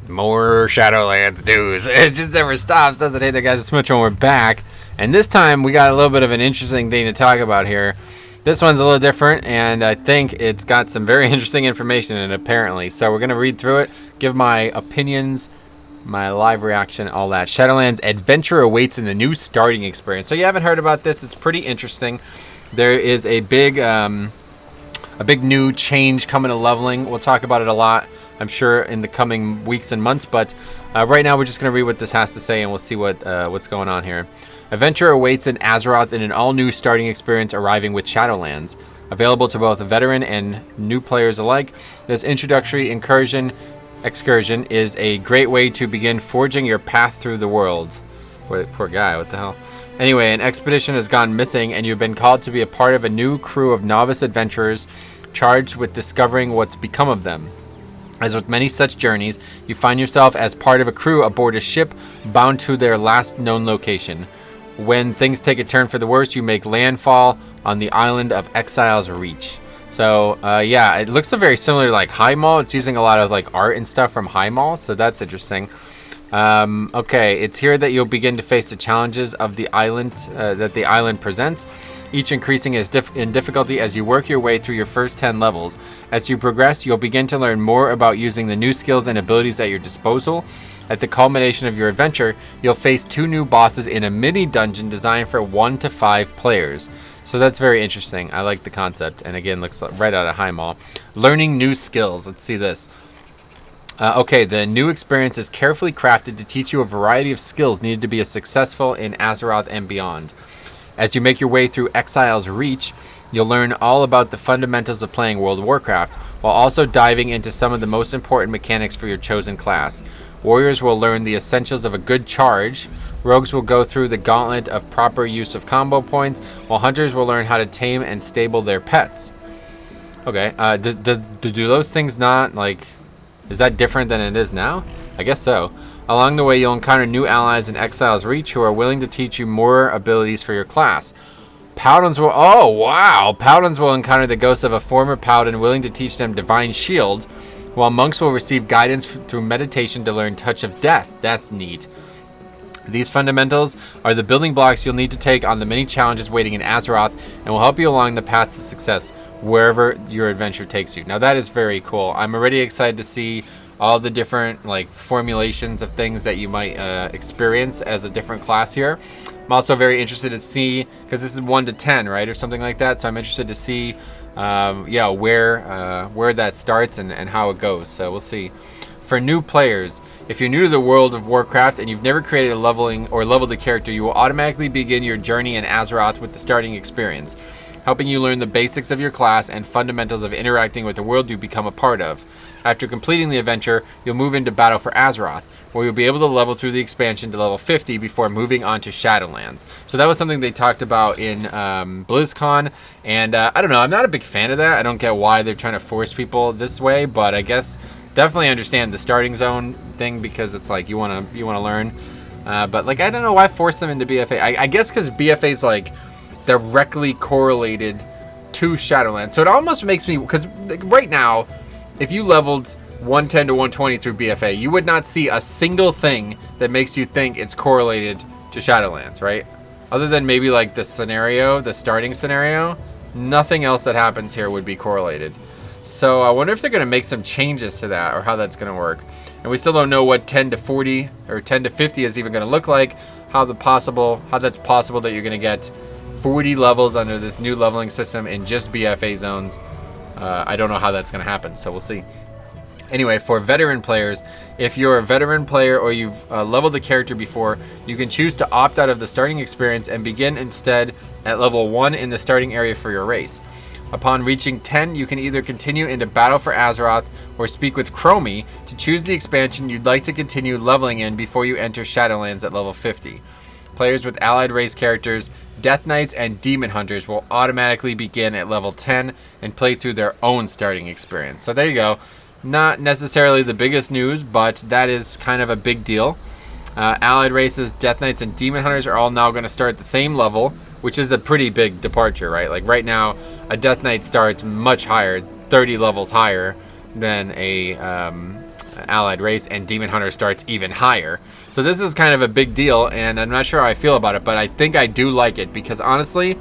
More Shadowlands news. It just never stops, does it? Hey there, guys. It's Mitchell, and we're back. And this time, we got a little bit of an interesting thing to talk about here. This one's a little different, and I think it's got some very interesting information in it, apparently. So we're going to read through it, give my opinions, my live reaction, all that. Shadowlands adventure awaits in the new starting experience. So you haven't heard about this. It's pretty interesting. There is a big new change coming to leveling. We'll talk about it a lot, I'm sure, in the coming weeks and months, but right now we're just going to read what this has to say, and we'll see what's going on here. Adventure awaits in Azeroth in an all-new starting experience arriving with Shadowlands. Available to both veteran and new players alike, this introductory excursion is a great way to begin forging your path through the world. Poor guy, what the hell? Anyway, an expedition has gone missing, and you've been called to be a part of a new crew of novice adventurers charged with discovering what's become of them. As with many such journeys, you find yourself as part of a crew aboard a ship bound to their last known location. When things take a turn for the worse, you make landfall on the island of Exile's Reach. So, yeah, it looks very similar to like High Mall. It's using a lot of like art and stuff from High Mall, so that's interesting. Okay, it's here that you'll begin to face the challenges of the island that the island presents, each increasing in difficulty as you work your way through your first 10 levels. As you progress, you'll begin to learn more about using the new skills and abilities at your disposal. At the culmination of your adventure, you'll face 2 new bosses in a mini dungeon designed for 1 to 5 players. So that's very interesting. I like the concept, and again, looks right out of High Mall. Learning new skills. Let's see this. Okay, the new experience is carefully crafted to teach you a variety of skills needed to be successful in Azeroth and beyond. As you make your way through Exile's Reach, you'll learn all about the fundamentals of playing World of Warcraft, while also diving into some of the most important mechanics for your chosen class. Warriors will learn the essentials of a good charge. Rogues will go through the gauntlet of proper use of combo points, while hunters will learn how to tame and stable their pets. Okay, do those things not, like, is that different than it is now? I guess so. Along the way, you'll encounter new allies in Exile's Reach who are willing to teach you more abilities for your class. Paladins will... Oh, wow! Paladins will encounter the ghost of a former paladin willing to teach them Divine Shield, while monks will receive guidance through meditation to learn Touch of Death. That's neat. These fundamentals are the building blocks you'll need to take on the many challenges waiting in Azeroth and will help you along the path to success wherever your adventure takes you. Now that is very cool. I'm already excited to see all the different like formulations of things that you might experience as a different class here. I'm also very interested to see, because this is 1 to 10, right, or something like that. So I'm interested to see, where that starts and how it goes. So we'll see. For new players, if you're new to the World of Warcraft and you've never created a leveled a character, you will automatically begin your journey in Azeroth with the starting experience, helping you learn the basics of your class and fundamentals of interacting with the world you become a part of. After completing the adventure, you'll move into Battle for Azeroth, where you'll be able to level through the expansion to level 50 before moving on to Shadowlands. So that was something they talked about in BlizzCon, and I don't know, I'm not a big fan of that. I don't get why they're trying to force people this way, but I guess definitely understand the starting zone thing, because it's like you want to learn. But like, I don't know why force them into BFA. I guess because BFA is like directly correlated to Shadowlands. So it almost makes me, because like, right now, if you leveled 110 to 120 through BFA, you would not see a single thing that makes you think it's correlated to Shadowlands, right? Other than maybe like the starting scenario, nothing else that happens here would be correlated. So I wonder if they're going to make some changes to that, or how that's going to work. And we still don't know what 10 to 40 or 10 to 50 is even going to look like, how that's possible that you're going to get 40 levels under this new leveling system in just BFA zones. I don't know how that's going to happen, so we'll see. Anyway, for veteran players, if you're a veteran player or you've leveled a character before, you can choose to opt out of the starting experience and begin instead at level 1 in the starting area for your race. Upon reaching 10, you can either continue into Battle for Azeroth or speak with Chromie to choose the expansion you'd like to continue leveling in before you enter Shadowlands at level 50. Players with allied race characters, Death Knights, and Demon Hunters will automatically begin at level 10 and play through their own starting experience. So there you go. Not necessarily the biggest news, but that is kind of a big deal. Allied races, Death Knights, and Demon Hunters are all now going to start at the same level, which is a pretty big departure, right? Like right now, a Death Knight starts much higher, 30 levels higher than a allied race, and Demon Hunter starts even higher. So this is kind of a big deal, and I'm not sure how I feel about it, but I think I do like it, because honestly,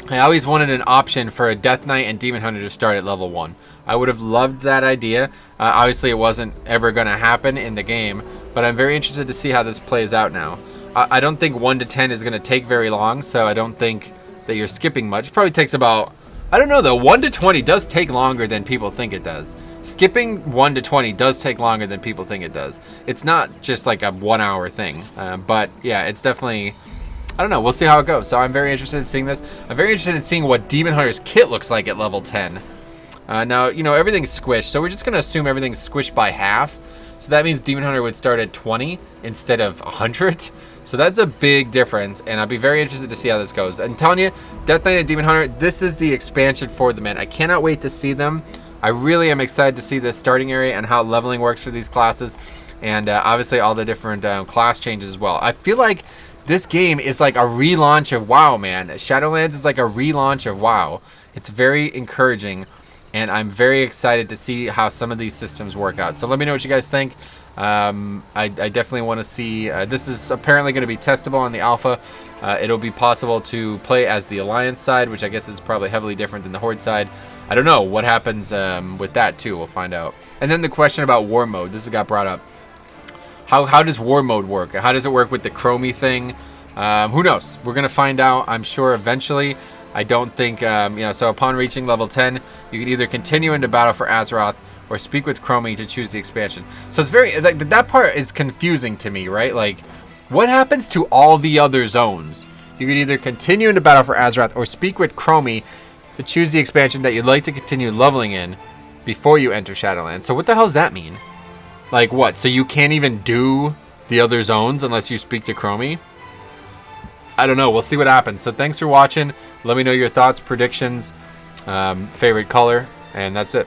I always wanted an option for a Death Knight and Demon Hunter to start at level 1. I would have loved that idea. Obviously, it wasn't ever going to happen in the game, but I'm very interested to see how this plays out now. I don't think 1 to 10 is going to take very long, so I don't think that you're skipping much. It probably takes about, I don't know though, 1 to 20 does take longer than people think it does. Skipping 1 to 20 does take longer than people think it does. It's not just like a 1 hour thing, but yeah, it's definitely, I don't know, we'll see how it goes. So I'm very interested in seeing this. I'm very interested in seeing what Demon Hunter's kit looks like at level 10. Now, you know, everything's squished, so we're just going to assume everything's squished by half. So that means Demon Hunter would start at 20 instead of 100. So that's a big difference, and I'll be very interested to see how this goes. I'm telling you, Death Knight and Demon Hunter, this is the expansion for them, man. I cannot wait to see them. I really am excited to see this starting area and how leveling works for these classes, and obviously all the different class changes as well. I feel like this game is like a relaunch of WoW, man. Shadowlands is like a relaunch of WoW. It's very encouraging, and I'm very excited to see how some of these systems work out. So let me know what you guys think. I definitely want to see, this is apparently going to be testable on the alpha. It'll be possible to play as the Alliance side, which I guess is probably heavily different than the Horde side. I don't know what happens with that too. We'll find out. And then the question about war mode. This got brought up. How does war mode work? How does it work with the Chromie thing? Who knows? We're going to find out, I'm sure, eventually. I don't think, you know, so upon reaching level 10, you can either continue into battle for Azeroth or speak with Chromie to choose the expansion. So it's very, like, that part is confusing to me, right? Like, what happens to all the other zones? You can either continue into battle for Azeroth or speak with Chromie to choose the expansion that you'd like to continue leveling in before you enter Shadowlands. So what the hell does that mean? Like what? So you can't even do the other zones unless you speak to Chromie? I don't know. We'll see what happens. So thanks for watching. Let me know your thoughts, predictions, favorite color, and that's it.